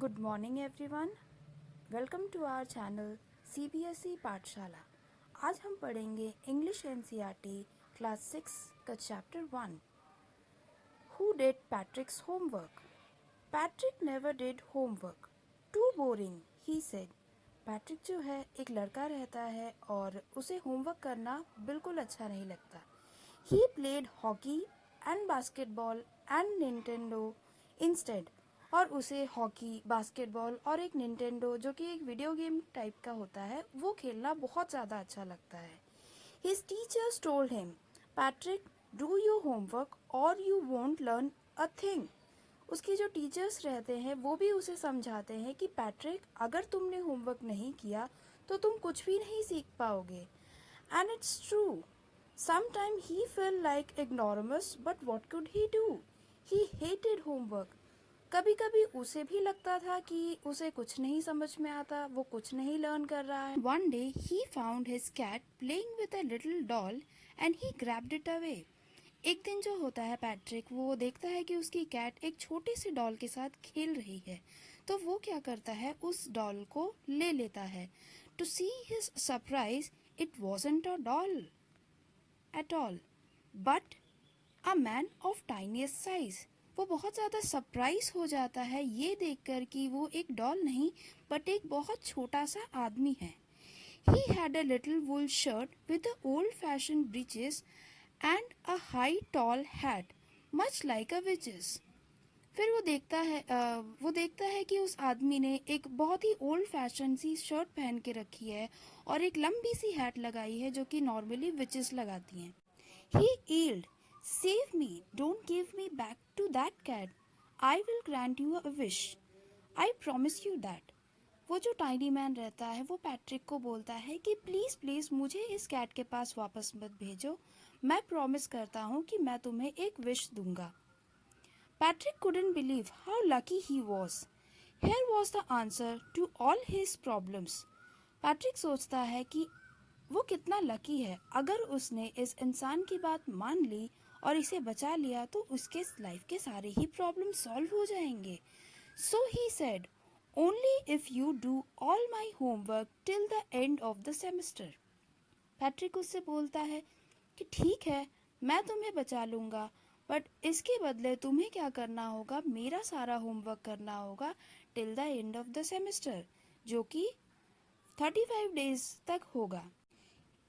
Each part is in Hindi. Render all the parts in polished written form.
Good morning everyone. Welcome to our channel CBSE पाठशाला. आज हम पढ़ेंगे इंग्लिश एनसीईआरटी क्लास 6 का chapter 1. Who did Patrick's homework? Patrick never did homework. Too boring, he said. Patrick जो है एक लड़का रहता है और उसे होमवर्क करना बिल्कुल अच्छा नहीं लगता. He played hockey and basketball and Nintendo instead. और उसे हॉकी, बास्केटबॉल और एक निंटेंडो जो कि एक वीडियो गेम टाइप का होता है वो खेलना बहुत ज़्यादा अच्छा लगता है. His teachers told him, Patrick, do your homework or you won't learn a thing. उसकी जो टीचर्स रहते हैं वो भी उसे समझाते हैं कि पैट्रिक अगर तुमने होमवर्क नहीं किया तो तुम कुछ भी नहीं सीख पाओगे. And it's true. Sometimes he felt like ignoramus, but what could he do? He hated homework. कभी कभी उसे भी लगता था कि उसे कुछ नहीं समझ में आता, वो कुछ नहीं लर्न कर रहा है. One day he found his cat playing with a little doll and he grabbed it away. एक दिन जो होता है पैट्रिक वो देखता है कि उसकी कैट एक छोटी सी डॉल के साथ खेल रही है, तो वो क्या करता है उस डॉल को ले लेता है. To see his surprise, it wasn't a doll at all, but a man of tiniest size. वो बहुत ज़्यादा सरप्राइज हो जाता है ये देखकर कि वो एक डॉल नहीं बट एक बहुत छोटा सा आदमी है. He had a little wool shirt with the old-fashioned breeches and a high tall hat, much like a witch's. फिर वो देखता है कि उस आदमी ने एक बहुत ही ओल्ड फैशन सी शर्ट पहन के रखी है और एक लंबी सी हैट लगाई है जो कि नॉर्मली विचेस लगाती हैं. He yelled, Save me, don't give me back to that cat. I will grant you a wish. I promise you that. वो जो टाइनी मैन रहता है वो पैट्रिक को बोलता है कि प्लीज़ प्लीज़ मुझे इस कैट के पास वापस मत भेजो, मैं प्रॉमिस करता हूँ कि मैं तुम्हें एक विश दूंगा. Patrick couldn't believe how lucky he was. Here was the answer to all his problems. Patrick सोचता है कि वो कितना लकी है. अगर उसने इस इंसान की बात मान ली और इसे बचा लिया तो उसके लाइफ के सारे ही प्रॉब्लम सॉल्व हो जाएंगे. So he said, only if you do all my homework till the end of the semester. Patrick उससे बोलता है कि ठीक है मैं तुम्हें बचा लूँगा बट इसके बदले तुम्हें क्या करना होगा, मेरा सारा होमवर्क करना होगा till the end of the semester जो कि 35 डेज तक होगा.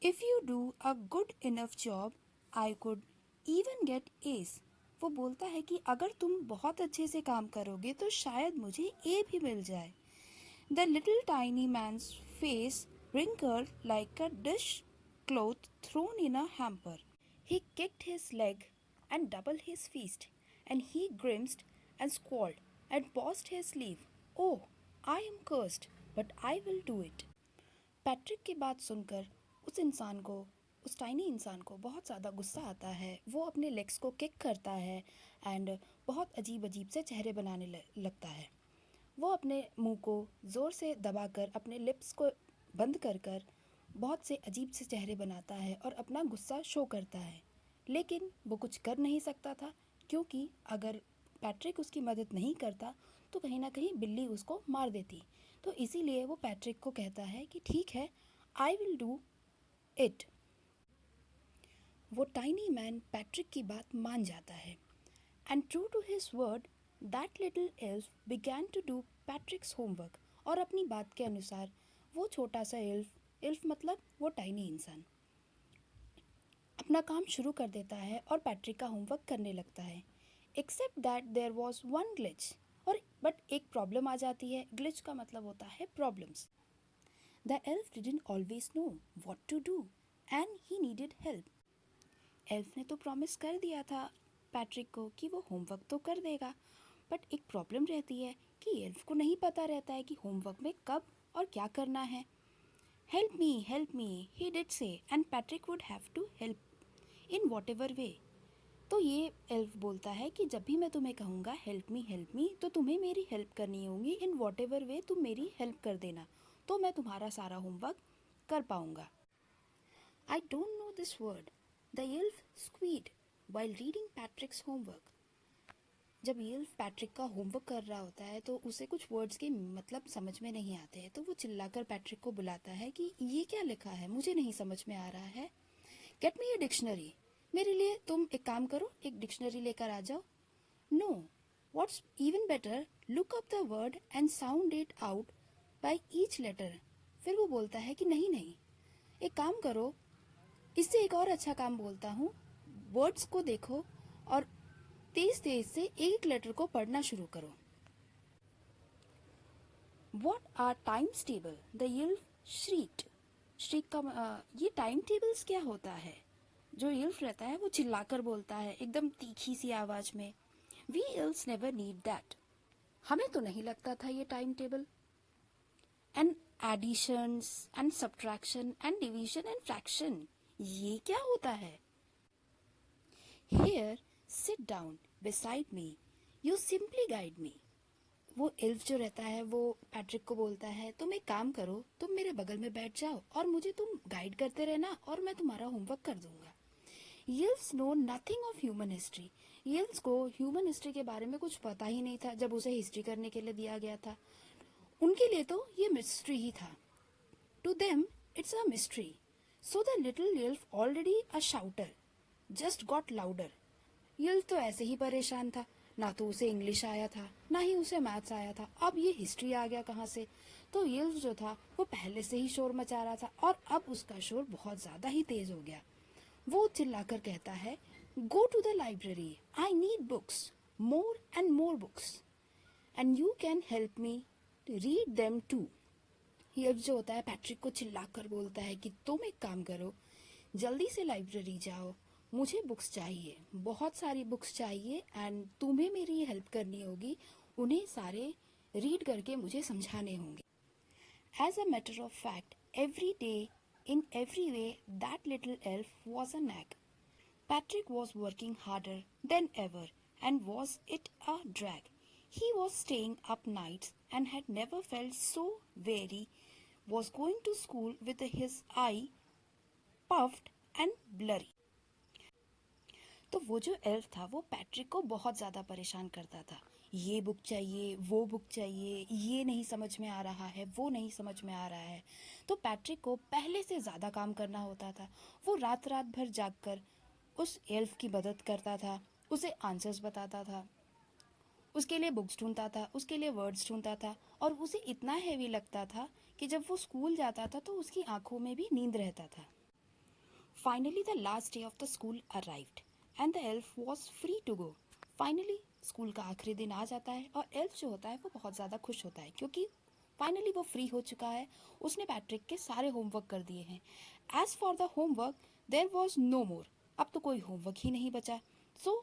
If you do a good enough job I could even get S. वो बोलता है कि अगर तुम बहुत अच्छे से काम करोगे तो शायद मुझे ए भी मिल जाए. The little tiny man's face wrinkled like a dish cloth thrown in a hamper. He kicked his leg and doubled his fist, and he grimaced and squalled and paused his sleeve. Oh, I am cursed, but I will do it. Patrick की बात सुनकर उस टाइनी इंसान को बहुत ज़्यादा गुस्सा आता है. वो अपने लेग्स को किक करता है एंड बहुत अजीब अजीब से चेहरे बनाने लगता है. वो अपने मुंह को ज़ोर से दबाकर अपने लिप्स को बंद कर बहुत से अजीब से चेहरे बनाता है और अपना गुस्सा शो करता है. लेकिन वो कुछ कर नहीं सकता था क्योंकि अगर पैट्रिक उसकी मदद नहीं करता तो कहीं ना कहीं बिल्ली उसको मार देती. तो इसीलिए वो पैट्रिक को कहता है कि ठीक है, आई विल डू इट. वो टाइनी मैन पैट्रिक की बात मान जाता है. And true to his word that little elf began to do Patrick's homework. और अपनी बात के अनुसार वो छोटा सा एल्फ मतलब वो टाइनी इंसान अपना काम शुरू कर देता है और पैट्रिक का होमवर्क करने लगता है. Except that there was one glitch. और बट एक प्रॉब्लम आ जाती है. ग्लिच का मतलब होता है problems. The elf didn't always know what to do and he needed help. Elf ने तो प्रॉमिस कर दिया था पैट्रिक को कि वो होमवर्क तो कर देगा, बट एक प्रॉब्लम रहती है कि एल्फ को नहीं पता रहता है कि होमवर्क में कब और क्या करना है. Help me he did say and Patrick would have to help in whatever way. तो ये एल्फ बोलता है कि जब भी मैं तुम्हें कहूँगा हेल्प मी तो तुम्हें मेरी हेल्प करनी होगी. इन वॉट एवर वे तुम मेरी हेल्प कर देना तो मैं तुम्हारा सारा होमवर्क कर पाऊँगा. I don't know this word, the elf squid while reading Patrick's homework. जब एल्फ पैट्रिक का होमवर्क कर रहा होता है तो उसे कुछ वर्ड्स के मतलब समझ में नहीं आते हैं, तो वो चिल्लाकर पैट्रिक को बुलाता है कि ये क्या लिखा है, मुझे नहीं समझ में आ रहा है। Get me a dictionary. मेरे लिए तुम एक काम करो, एक डिक्शनरी लेकर आ जाओ। No, what's even better, look up the word and sound it out by each letter. फिर वो बोलता है कि नहीं नहीं, एक काम करो, इससे एक और अच्छा काम बोलता हूँ, वर्ड्स को देखो और तेज तेज से एक लेटर को पढ़ना शुरू करो। What are times table? The elf shrieked. श्रीक का ये टाइम टेबल्स क्या होता है? जो एल्फ रहता है वो चिल्लाकर बोलता है एकदम तीखी सी आवाज में। We elves never need that. हमें तो नहीं लगता था ये time table. And additions and subtraction and division and fraction, ये क्या होता है? Here, sit down beside me. You simply guide me. वो एल्फ जो रहता है वो पैट्रिक को बोलता है, तुम एक काम करो, तुम मेरे बगल में बैठ जाओ और मुझे तुम गाइड करते रहना और मैं तुम्हारा होमवर्क कर दूंगा। Elves know nothing of human history. Elves को ह्यूमन हिस्ट्री के बारे में कुछ पता ही नहीं था जब उसे हिस्ट्री करने के लिए दिया गया था। उनके लिए तो ये मिस्ट्री ही था। To them it's a mystery. So the little elf already a shouter just got louder. Elf तो ऐसे ही परेशान था, ना तो उसे इंग्लिश आया था ना ही उसे मैथ्स आया था, अब ये हिस्ट्री आ गया कहाँ से। तो यल्फ जो था वो पहले से ही शोर मचा रहा था और अब उसका शोर बहुत ज्यादा ही तेज हो गया। वो चिल्लाकर कहता है, go to the library, I need books, more and more books, and you can help me read them too. Elf जो होता है पैट्रिक को चिल्लाकर बोलता है कि तुम एक काम करो, जल्दी से लाइब्रेरी जाओ, मुझे बुक्स चाहिए, बहुत सारी बुक्स चाहिए एंड तुम्हें मेरी हेल्प करनी होगी, उन्हें सारे रीड करके मुझे समझाने होंगे। As a matter of fact, every day in every way that little elf was a nag. Patrick was working harder than ever and was it a drag. He was staying up nights and had never felt so weary, was going to school with his eye puffed and blurry. तो वो जो एल्फ था वो पैट्रिक को बहुत ज़्यादा परेशान करता था। ये बुक चाहिए, वो बुक चाहिए, ये नहीं समझ में आ रहा है, वो नहीं समझ में आ रहा है। तो पैट्रिक को पहले से ज़्यादा काम करना होता था। वो रात रात भर जागकर उस एल्फ की मदद करता था, उसे आंसर्स बताता था, उसके लिए बुक्स ढूंढता था, उसके लिए वर्ड्स ढूंढता था और उसे इतना हैवी लगता था कि जब वो स्कूल जाता था तो उसकी आंखों में भी नींद रहता था। Finally, the last day of the school arrived and the elf was free to go. Finally, school का आखिरी दिन आ जाता है और एल्फ जो होता है वो बहुत ज़्यादा खुश होता है क्योंकि फाइनली वो फ्री हो चुका है। उसने पैट्रिक के सारे होमवर्क कर दिए हैं। As for the homework there was no more. अब तो कोई होमवर्क ही नहीं बचा। So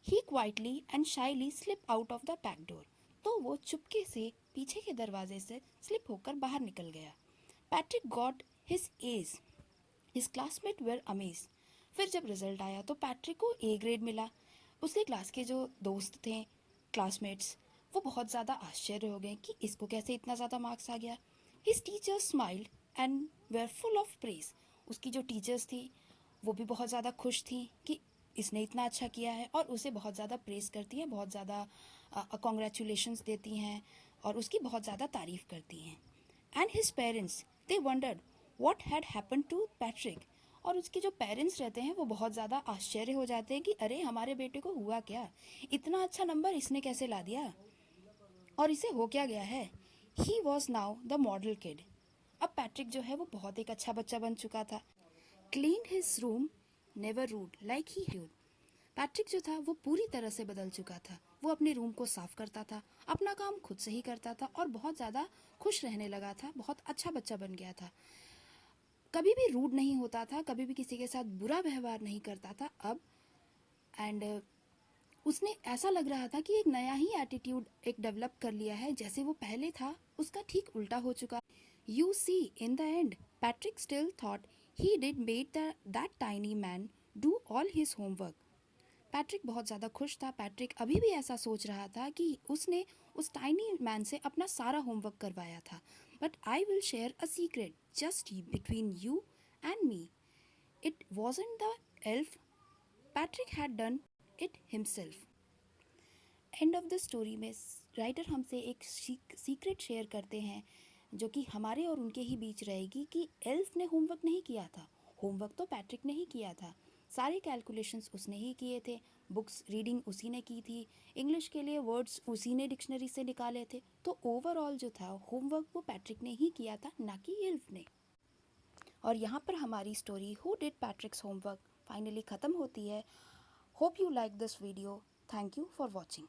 he quietly and shyly slip out of the back door. तो वो चुपके से पीछे के दरवाजे से स्लिप होकर बाहर निकल गया। Patrick got his A's. His classmate were amaze. फिर जब रिजल्ट आया तो पैट्रिक को ए ग्रेड मिला। उसके क्लास के जो दोस्त थे, क्लासमेट्स, वो बहुत ज़्यादा आश्चर्य हो गए कि इसको कैसे इतना ज़्यादा मार्क्स आ गया। His teachers smiled and were full of praise. उसकी जो टीचर्स थी वो भी बहुत ज़्यादा खुश थी कि इसने इतना अच्छा किया है और उसे बहुत ज़्यादा प्रेज करती हैं, बहुत ज़्यादा कॉन्ग्रेचुलेशंस देती हैं और उसकी बहुत ज़्यादा तारीफ़ करती हैं। And his parents they wondered what had happen to Patrick. और उसके जो पेरेंट्स रहते हैं वो बहुत ज़्यादा आश्चर्य हो जाते हैं कि अरे हमारे बेटे को हुआ क्या, इतना अच्छा नंबर इसने कैसे ला दिया और इसे हो क्या गया है। He was now the model kid. अब पैट्रिक जो है वो बहुत एक अच्छा बच्चा बन चुका था। Clean his room, never rude like he used. Patrick जो था वो पूरी तरह से बदल चुका था। वो अपने रूम को साफ करता था, अपना काम खुद से ही करता था और बहुत ज़्यादा खुश रहने लगा था, बहुत अच्छा बच्चा बन गया था। कभी भी रूड नहीं होता था, कभी भी किसी के साथ बुरा व्यवहार नहीं करता था अब। एंड उसने ऐसा लग रहा था कि एक नया ही एटीट्यूड एक डेवलप कर लिया है, जैसे वो पहले था उसका ठीक उल्टा हो चुका। You see in the end Patrick still thought he did made that tiny man do all his homework. Patrick बहुत ज़्यादा खुश था। पैट्रिक अभी भी ऐसा सोच रहा था कि उसने उस टाइनी मैन से अपना सारा होमवर्क करवाया था। But I will share a secret just between you and me. It wasn't the elf, Patrick had done it himself. End of the story में राइटर हमसे एक सीक्रेट शेयर करते हैं जो कि हमारे और उनके ही बीच रहेगी कि एल्फ ने होमवर्क नहीं किया था। होमवर्क तो पैट्रिक ने ही किया था। सारे कैलकुलेशंस उसने ही किए थे, बुक्स रीडिंग उसी ने की थी, इंग्लिश के लिए वर्ड्स उसी ने डिक्शनरी से निकाले थे। तो ओवरऑल जो था होमवर्क वो पैट्रिक ने ही किया था, ना कि एल्फ ने। और यहाँ पर हमारी story who did पैट्रिक्स homework finally ख़त्म होती है। Hope you like this video. Thank you for watching.